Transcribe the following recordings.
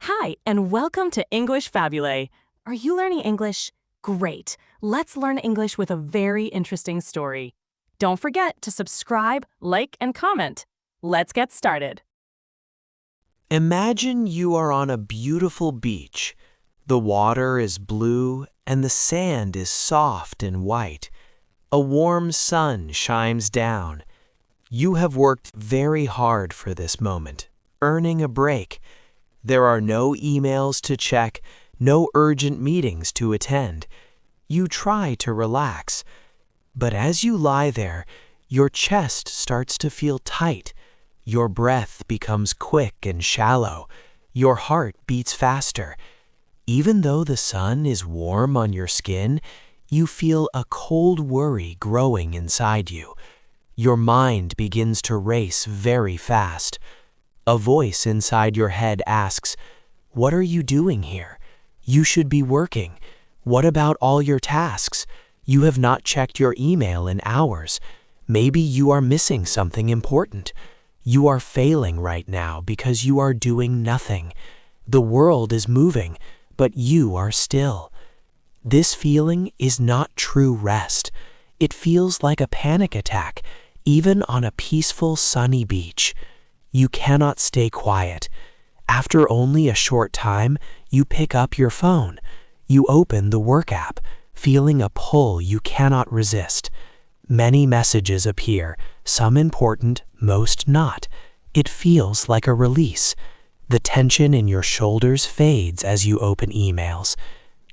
Hi, and welcome to English-Fabule. Are you learning English? Great. Let's learn English with a very interesting story. Don't forget to subscribe, like, and comment. Let's get started. Imagine you are on a beautiful beach. The water is blue and the sand is soft and white. A warm sun shines down. You have worked very hard for this moment, earning a break. There are no emails to check, no urgent meetings to attend. You try to relax, but as you lie there, your chest starts to feel tight. Your breath becomes quick and shallow. Your heart beats faster. Even though the sun is warm on your skin, you feel a cold worry growing inside you. Your mind begins to race very fast. A voice inside your head asks, "What are you doing here? You should be working. What about all your tasks? You have not checked your email in hours. Maybe you are missing something important. You are failing right now because you are doing nothing. The world is moving, but you are still." This feeling is not true rest. It feels like a panic attack, even on a peaceful, sunny beach. You cannot stay quiet. After only a short time, you pick up your phone. You open the work app, feeling a pull you cannot resist. Many messages appear, some important, most not. It feels like a release. The tension in your shoulders fades as you open emails.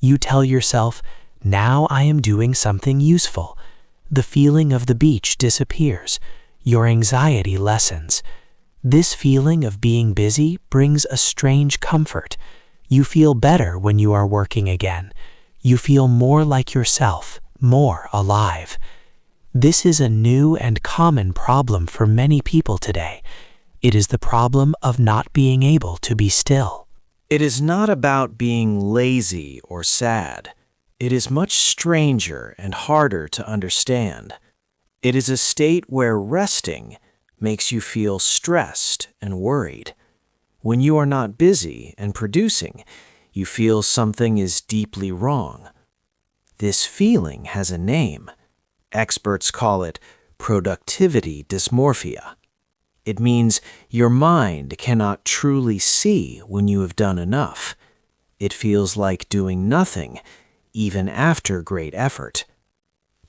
You tell yourself, "Now I am doing something useful." The feeling of the beach disappears. Your anxiety lessens. This feeling of being busy brings a strange comfort. You feel better when you are working again. You feel more like yourself, more alive. This is a new and common problem for many people today. It is the problem of not being able to be still. It is not about being lazy or sad. It is much stranger and harder to understand. It is a state where resting makes you feel stressed and worried. When you are not busy and producing, you feel something is deeply wrong. This feeling has a name. Experts call it productivity dysmorphia. It means your mind cannot truly see when you have done enough. It feels like doing nothing, even after great effort.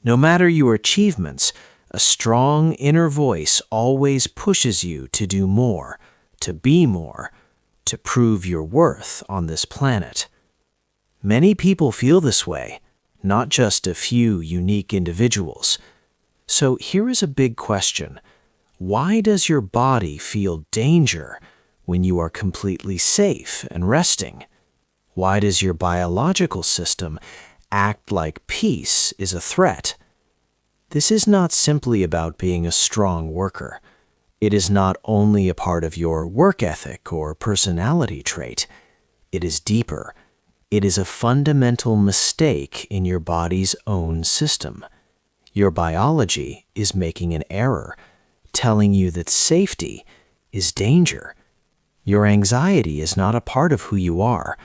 No matter your achievements, a strong inner voice always pushes you to do more, to be more, to prove your worth on this planet. Many people feel this way, not just a few unique individuals. So here is a big question. Why does your body feel danger when you are completely safe and resting? Why does your biological system act like peace is a threat? This is not simply about being a strong worker. It is not only a part of your work ethic or personality trait. It is deeper. It is a fundamental mistake in your body's own system. Your biology is making an error, telling you that safety is danger. Your anxiety is not a part of who you are.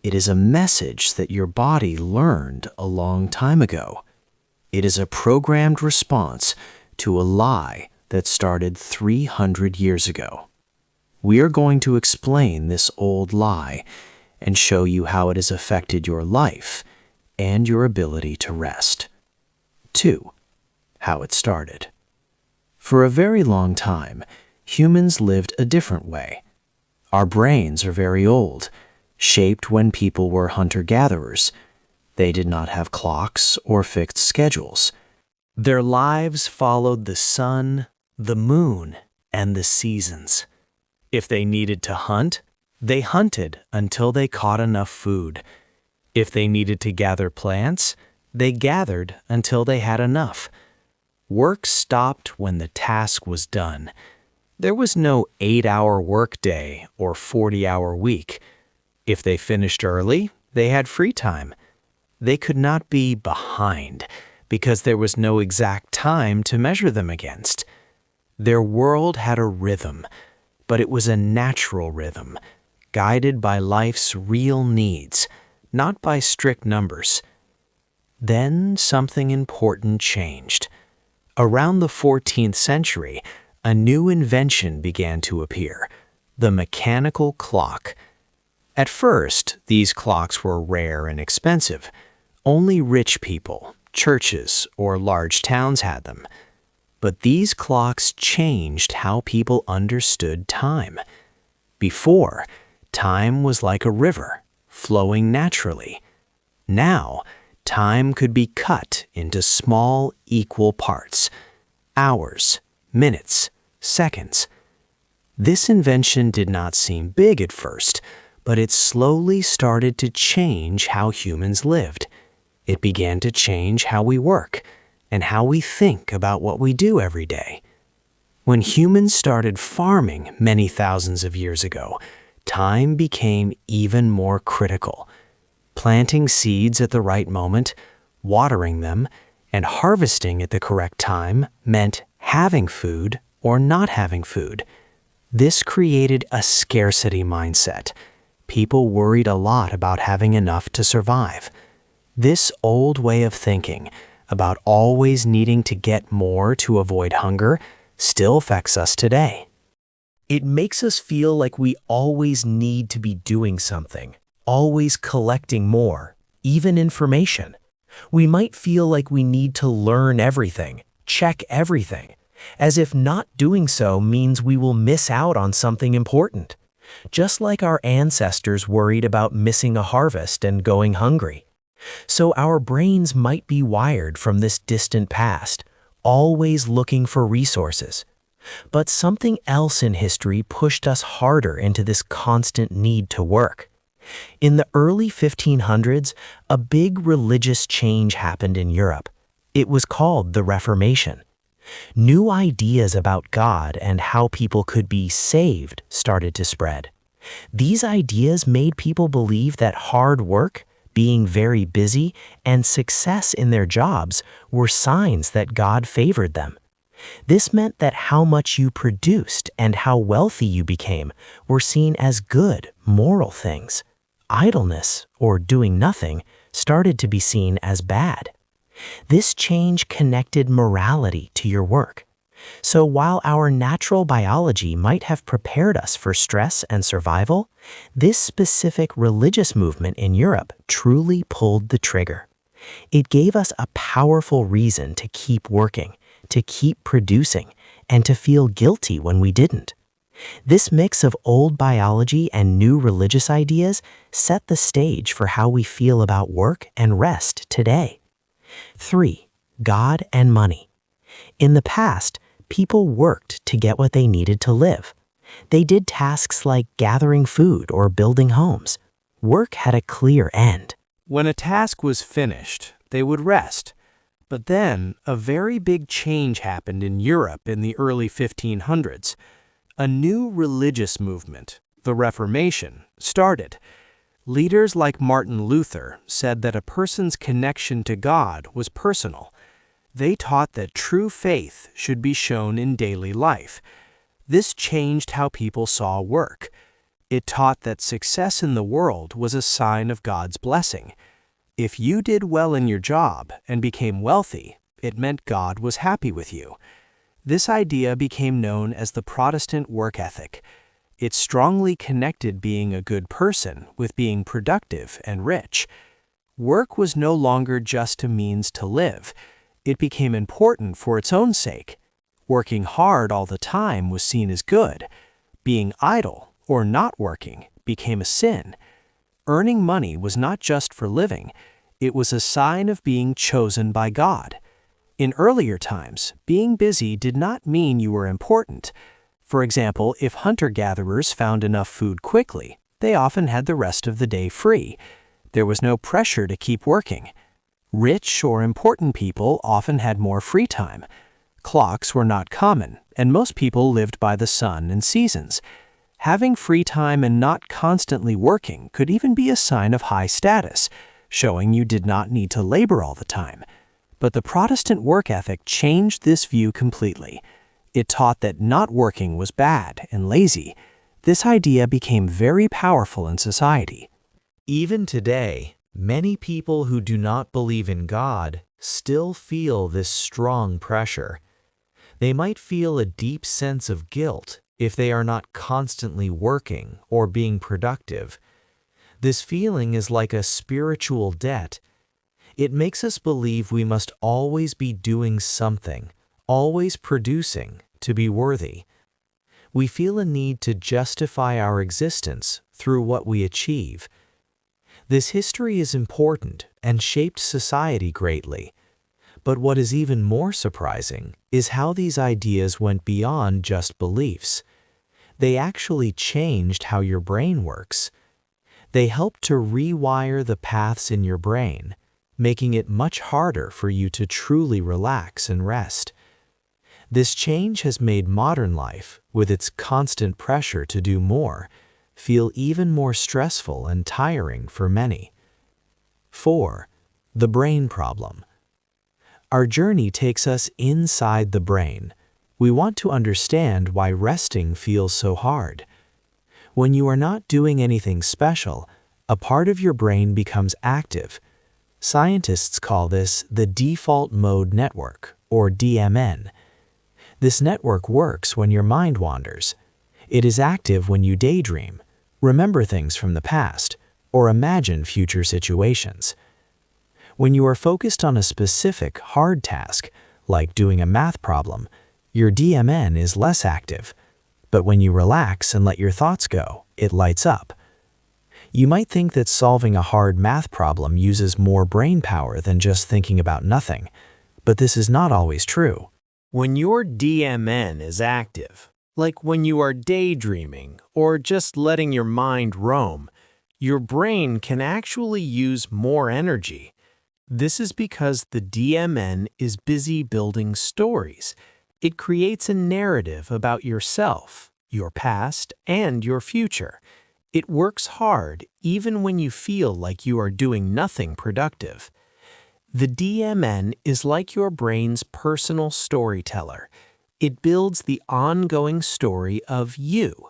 It is a message that your body learned a long time ago. It is a programmed response to a lie that started 300 years ago. We are going to explain this old lie and show you how it has affected your life and your ability to rest. 2. How it started. For a very long time, humans lived a different way. Our brains are very old, shaped when people were hunter-gatherers. They did not have clocks or fixed schedules. Their lives followed the sun, the moon, and the seasons. If they needed to hunt, they hunted until they caught enough food. If they needed to gather plants, they gathered until they had enough. Work stopped when the task was done. There was no 8-hour workday or 40-hour week. If they finished early, they had free time. They could not be behind because there was no exact time to measure them against. Their world had a rhythm, but it was a natural rhythm, guided by life's real needs, not by strict numbers. Then something important changed. Around the 14th century, a new invention began to appear, the mechanical clock. At first, these clocks were rare and expensive. Only rich people, churches, or large towns had them. But these clocks changed how people understood time. Before, time was like a river, flowing naturally. Now, time could be cut into small, equal parts: hours, minutes, seconds. This invention did not seem big at first, but it slowly started to change how humans lived. It began to change how we work and how we think about what we do every day. When humans started farming many thousands of years ago, time became even more critical. Planting seeds at the right moment, watering them, and harvesting at the correct time meant having food or not having food. This created a scarcity mindset. People worried a lot about having enough to survive. This old way of thinking about always needing to get more to avoid hunger still affects us today. It makes us feel like we always need to be doing something, always collecting more, even information. We might feel like we need to learn everything, check everything, as if not doing so means we will miss out on something important. Just like our ancestors worried about missing a harvest and going hungry. So our brains might be wired from this distant past, always looking for resources. But something else in history pushed us harder into this constant need to work. In the early 1500s, a big religious change happened in Europe. It was called the Reformation. New ideas about God and how people could be saved started to spread. These ideas made people believe that hard work, being very busy, and success in their jobs were signs that God favored them. This meant that how much you produced and how wealthy you became were seen as good, moral things. Idleness, or doing nothing, started to be seen as bad. This change connected morality to your work. So while our natural biology might have prepared us for stress and survival, this specific religious movement in Europe truly pulled the trigger. It gave us a powerful reason to keep working, to keep producing, and to feel guilty when we didn't. This mix of old biology and new religious ideas set the stage for how we feel about work and rest today. 3. God and money. In the past, people worked to get what they needed to live. They did tasks like gathering food or building homes. Work had a clear end. When a task was finished, they would rest. But then, a very big change happened in Europe in the early 1500s. A new religious movement, the Reformation, started. Leaders like Martin Luther said that a person's connection to God was personal. They taught that true faith should be shown in daily life. This changed how people saw work. It taught that success in the world was a sign of God's blessing. If you did well in your job and became wealthy, it meant God was happy with you. This idea became known as the Protestant work ethic. It strongly connected being a good person with being productive and rich. Work was no longer just a means to live. It became important for its own sake. Working hard all the time was seen as good. Being idle or not working became a sin. Earning money was not just for living. It was a sign of being chosen by God. In earlier times, being busy did not mean you were important. For example, if hunter-gatherers found enough food quickly, they often had the rest of the day free. There was no pressure to keep working. Rich or important people often had more free time. Clocks were not common, and most people lived by the sun and seasons. Having free time and not constantly working could even be a sign of high status, showing you did not need to labor all the time. But the Protestant work ethic changed this view completely. It taught that not working was bad and lazy. This idea became very powerful in society. Even today, many people who do not believe in God still feel this strong pressure. They might feel a deep sense of guilt if they are not constantly working or being productive. This feeling is like a spiritual debt. It makes us believe we must always be doing something, always producing, to be worthy. We feel a need to justify our existence through what we achieve. This history is important and shaped society greatly. But what is even more surprising is how these ideas went beyond just beliefs. They actually changed how your brain works. They helped to rewire the paths in your brain, making it much harder for you to truly relax and rest. This change has made modern life, with its constant pressure to do more, feel even more stressful and tiring for many. 4. The brain problem. Our journey takes us inside the brain. We want to understand why resting feels so hard. When you are not doing anything special, a part of your brain becomes active. Scientists call this the default mode network, or DMN. This network works when your mind wanders. It is active when you daydream, remember things from the past, or imagine future situations. When you are focused on a specific, hard task, like doing a math problem, your DMN is less active. But when you relax and let your thoughts go, it lights up. You might think that solving a hard math problem uses more brain power than just thinking about nothing, but this is not always true. When your DMN is active, like when you are daydreaming or just letting your mind roam, your brain can actually use more energy. This is because the DMN is busy building stories. It creates a narrative about yourself, your past, and your future. It works hard even when you feel like you are doing nothing productive. The DMN is like your brain's personal storyteller. It builds the ongoing story of you.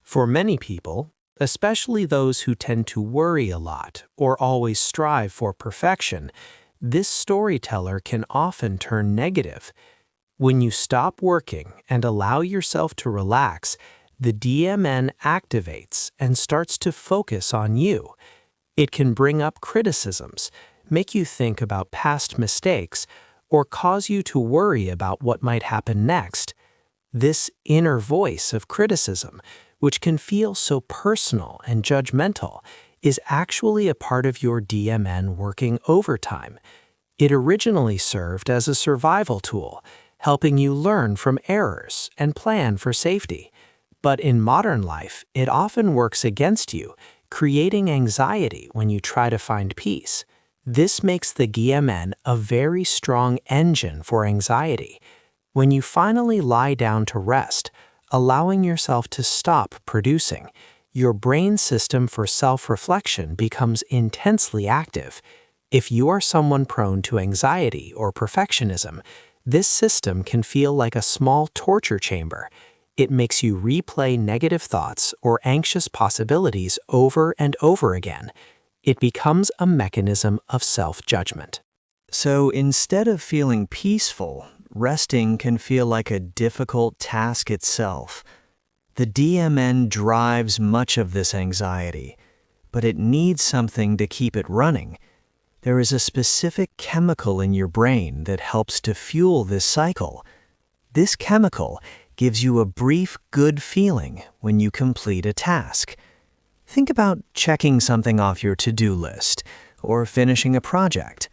For many people, especially those who tend to worry a lot or always strive for perfection, this storyteller can often turn negative. When you stop working and allow yourself to relax, the DMN activates and starts to focus on you. It can bring up criticisms, make you think about past mistakes, or cause you to worry about what might happen next. This inner voice of criticism, which can feel so personal and judgmental, is actually a part of your DMN working overtime. It originally served as a survival tool, helping you learn from errors and plan for safety. But in modern life, it often works against you, creating anxiety when you try to find peace. This makes the DMN a very strong engine for anxiety. When you finally lie down to rest, allowing yourself to stop producing, your brain system for self-reflection becomes intensely active. If you are someone prone to anxiety or perfectionism, this system can feel like a small torture chamber. It makes you replay negative thoughts or anxious possibilities over and over again. It becomes a mechanism of self-judgment. So instead of feeling peaceful, resting can feel like a difficult task itself. The DMN drives much of this anxiety, but it needs something to keep it running. There is a specific chemical in your brain that helps to fuel this cycle. This chemical gives you a brief good feeling when you complete a task. Think about checking something off your to-do list or finishing a project.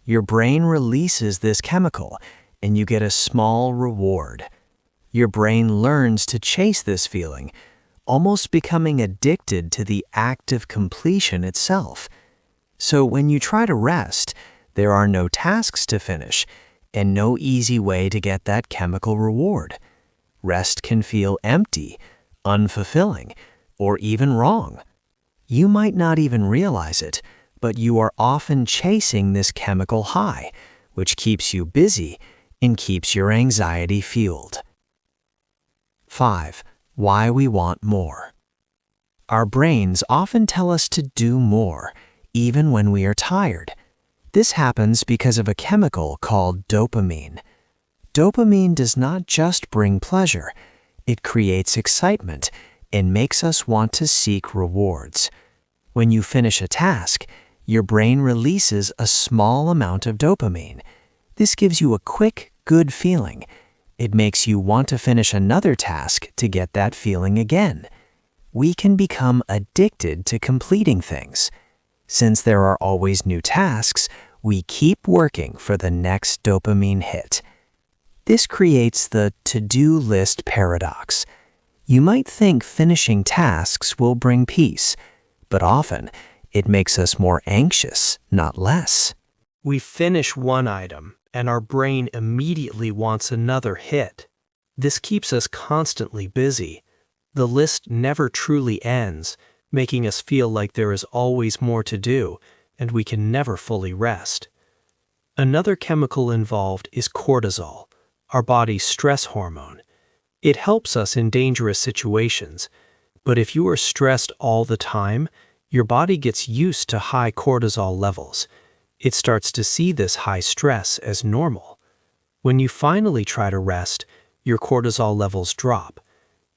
Your brain releases this chemical and you get a small reward. Your brain learns to chase this feeling, almost becoming addicted to the act of completion itself. So when you try to rest, there are no tasks to finish and no easy way to get that chemical reward. Rest can feel empty, unfulfilling, or even wrong. You might not even realize it, but you are often chasing this chemical high, which keeps you busy and keeps your anxiety fueled. 5. Why we want more. Our brains often tell us to do more, even when we are tired. This happens because of a chemical called dopamine. Dopamine does not just bring pleasure, it creates excitement and makes us want to seek rewards. When you finish a task, your brain releases a small amount of dopamine. This gives you a quick, good feeling. It makes you want to finish another task to get that feeling again. We can become addicted to completing things. Since there are always new tasks, we keep working for the next dopamine hit. This creates the to-do list paradox. You might think finishing tasks will bring peace, but often it makes us more anxious, not less. We finish one item, and our brain immediately wants another hit. This keeps us constantly busy. The list never truly ends, making us feel like there is always more to do, and we can never fully rest. Another chemical involved is cortisol, our body's stress hormone. It helps us in dangerous situations, but if you are stressed all the time, your body gets used to high cortisol levels. It starts to see this high stress as normal. When you finally try to rest, your cortisol levels drop.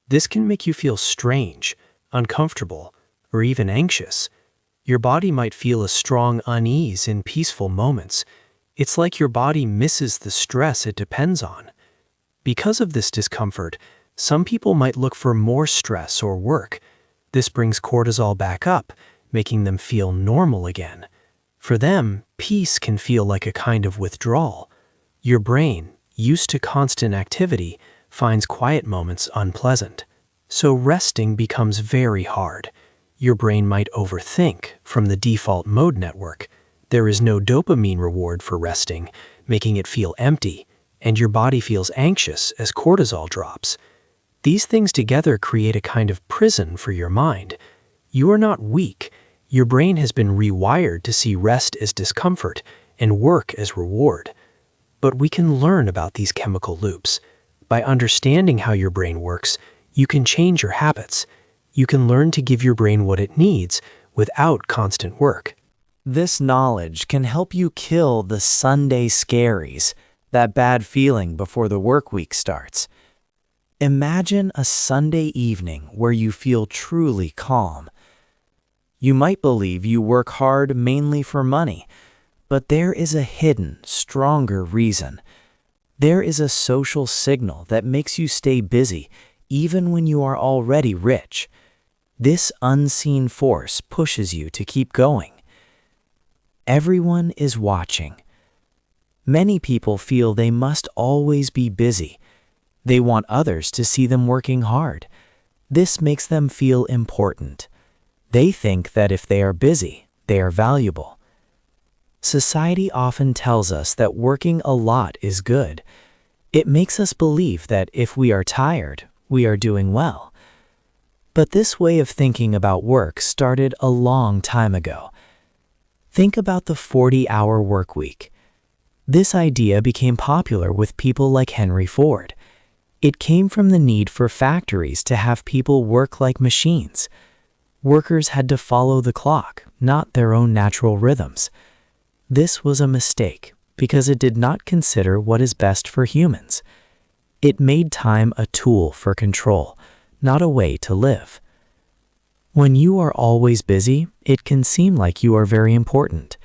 This can make you feel strange, uncomfortable, or even anxious. Your body might feel a strong unease in peaceful moments. It's like your body misses the stress it depends on. Because of this discomfort, some people might look for more stress or work. This brings cortisol back up, making them feel normal again. For them, peace can feel like a kind of withdrawal. Your brain, used to constant activity, finds quiet moments unpleasant. So resting becomes very hard. Your brain might overthink from the default mode network. There is no dopamine reward for resting, making it feel empty, and your body feels anxious as cortisol drops. These things together create a kind of prison for your mind. You are not weak. Your brain has been rewired to see rest as discomfort and work as reward. But we can learn about these chemical loops. By understanding how your brain works, you can change your habits. You can learn to give your brain what it needs without constant work. This knowledge can help you kill the Sunday scaries, that bad feeling before the work week starts. Imagine a Sunday evening where you feel truly calm. You might believe you work hard mainly for money, but there is a hidden, stronger reason. There is a social signal that makes you stay busy even when you are already rich. This unseen force pushes you to keep going. Everyone is watching. Many people feel they must always be busy. They want others to see them working hard. This makes them feel important. They think that if they are busy, they are valuable. Society often tells us that working a lot is good. It makes us believe that if we are tired, we are doing well. But this way of thinking about work started a long time ago. Think about the 40-hour work week. This idea became popular with people like Henry Ford. It came from the need for factories to have people work like machines. Workers had to follow the clock, not their own natural rhythms. This was a mistake because it did not consider what is best for humans. It made time a tool for control, not a way to live. When you are always busy, it can seem like you are very important.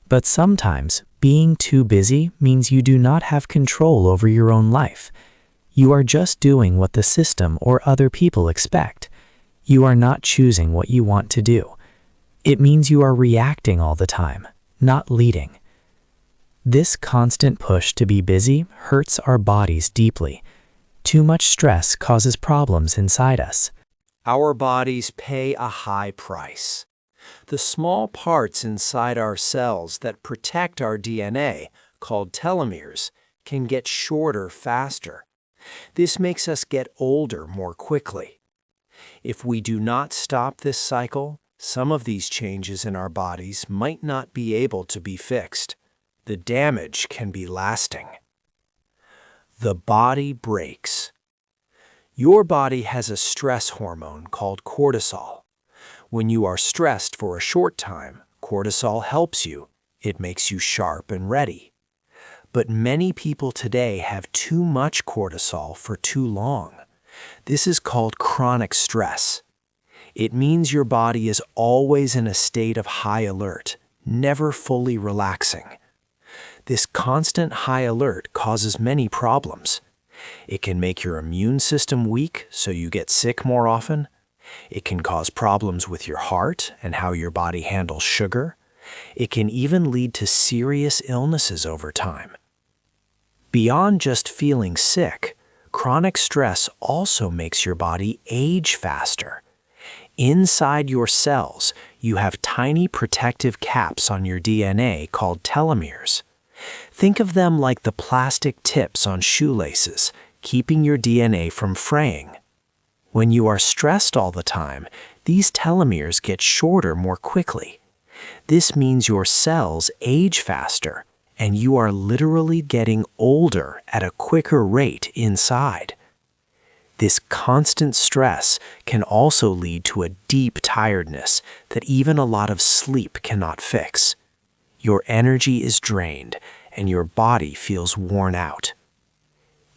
But sometimes, being too busy means you do not have control over your own life. You are just doing what the system or other people expect. You are not choosing what you want to do. It means you are reacting all the time, not leading. This constant push to be busy hurts our bodies deeply. Too much stress causes problems inside us. Our bodies pay a high price. The small parts inside our cells that protect our DNA, called telomeres, can get shorter faster. This makes us get older more quickly. If we do not stop this cycle, some of these changes in our bodies might not be able to be fixed. The damage can be lasting. The body breaks. Your body has a stress hormone called cortisol. When you are stressed for a short time, cortisol helps you. It makes you sharp and ready. But many people today have too much cortisol for too long. This is called chronic stress. It means your body is always in a state of high alert, never fully relaxing. This constant high alert causes many problems. It can make your immune system weak, so you get sick more often. It can cause problems with your heart and how your body handles sugar. It can even lead to serious illnesses over time. Beyond just feeling sick, chronic stress also makes your body age faster. Inside your cells, you have tiny protective caps on your DNA called telomeres. Think of them like the plastic tips on shoelaces, keeping your DNA from fraying. When you are stressed all the time, these telomeres get shorter more quickly. This means your cells age faster, and you are literally getting older at a quicker rate inside. This constant stress can also lead to a deep tiredness that even a lot of sleep cannot fix. Your energy is drained, and your body feels worn out.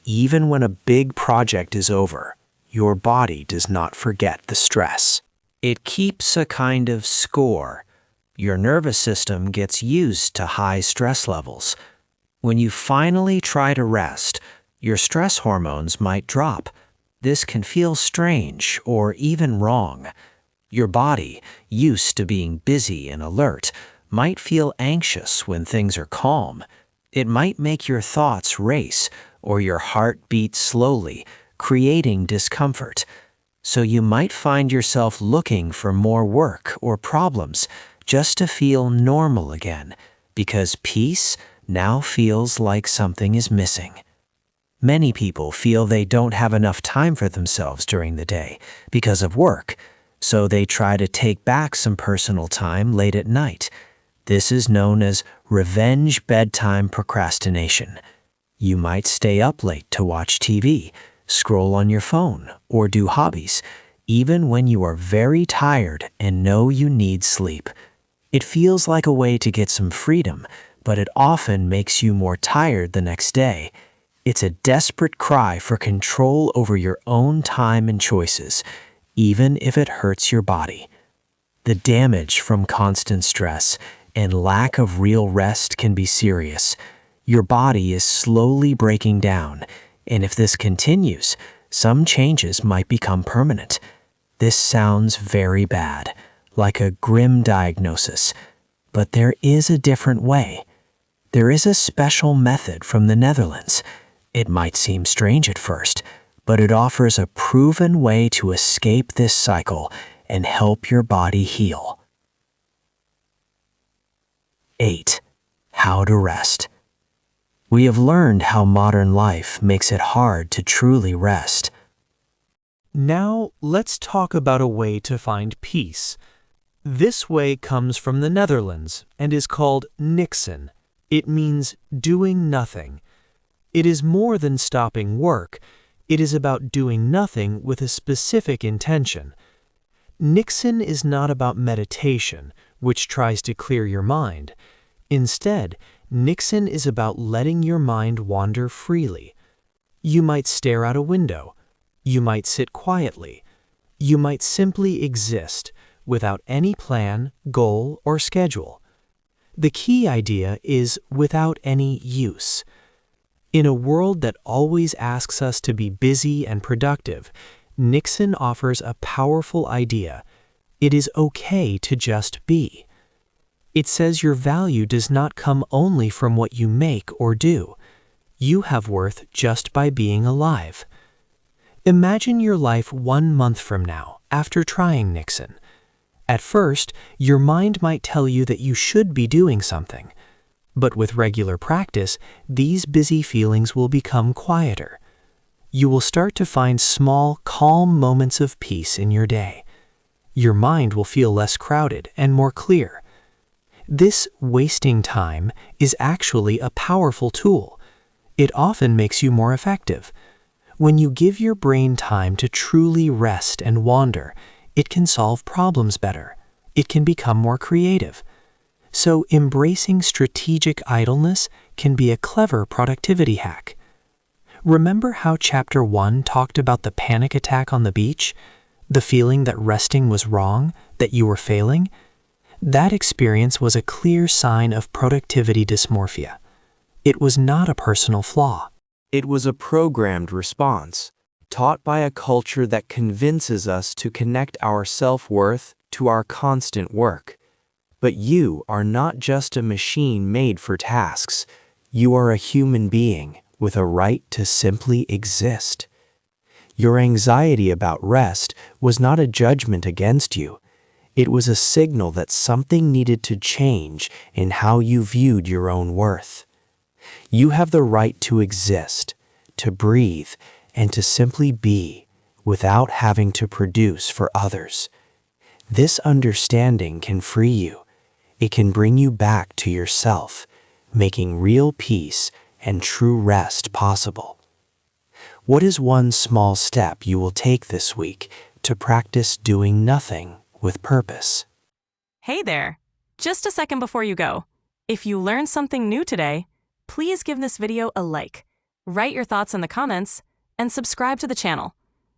Even when a big project is over, your body does not forget the stress. It keeps a kind of score. Your nervous system gets used to high stress levels. When you finally try to rest, your stress hormones might drop. This can feel strange or even wrong. Your body, used to being busy and alert, might feel anxious when things are calm. It might make your thoughts race or your heart beat slowly, creating discomfort. So you might find yourself looking for more work or problems just to feel normal again, because peace now feels like something is missing. Many people feel they don't have enough time for themselves during the day because of work, so they try to take back some personal time late at night. This is known as revenge bedtime procrastination. You might stay up late to watch TV, scroll on your phone, or do hobbies, even when you are very tired and know you need sleep. It feels like a way to get some freedom, but it often makes you more tired the next day. It's a desperate cry for control over your own time and choices, even if it hurts your body. The damage from constant stress and lack of real rest can be serious. Your body is slowly breaking down, and if this continues, some changes might become permanent. This sounds very bad, like a grim diagnosis, but there is a different way. There is a special method from the Netherlands. It might seem strange at first, but it offers a proven way to escape this cycle and help your body heal. 8. How to rest. We have learned how modern life makes it hard to truly rest. Now, let's talk about a way to find peace. This way comes from the Netherlands and is called niksen. It means doing nothing. It is more than stopping work. It is about doing nothing with a specific intention. Niksen is not about meditation, which tries to clear your mind. Instead, niksen is about letting your mind wander freely. You might stare out a window. You might sit quietly. You might simply exist without any plan, goal, or schedule. The key idea is without any use. In a world that always asks us to be busy and productive, niksen offers a powerful idea. It is okay to just be. It says your value does not come only from what you make or do. You have worth just by being alive. Imagine your life 1 month from now after trying niksen. At first, your mind might tell you that you should be doing something. But with regular practice, these busy feelings will become quieter. You will start to find small, calm moments of peace in your day. Your mind will feel less crowded and more clear. This wasting time is actually a powerful tool. It often makes you more effective. When you give your brain time to truly rest and wander, it can solve problems better. It can become more creative. So embracing strategic idleness can be a clever productivity hack. Remember how Chapter 1 talked about the panic attack on the beach? The feeling that resting was wrong, that you were failing? That experience was a clear sign of productivity dysmorphia. It was not a personal flaw. It was a programmed response, taught by a culture that convinces us to connect our self-worth to our constant work. But you are not just a machine made for tasks. You are a human being with a right to simply exist. Your anxiety about rest was not a judgment against you. It was a signal that something needed to change in how you viewed your own worth. You have the right to exist, to breathe, and to simply be without having to produce for others. This understanding can free you. It can bring you back to yourself, making real peace and true rest possible. What is one small step you will take this week to practice doing nothing with purpose? Hey there! Just a second before you go. If you learned something new today, please give this video a like, write your thoughts in the comments, and subscribe to the channel.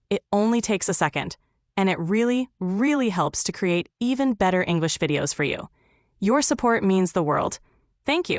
It only takes a second, and it really, really helps to create even better English videos for you. Your support means the world. Thank you.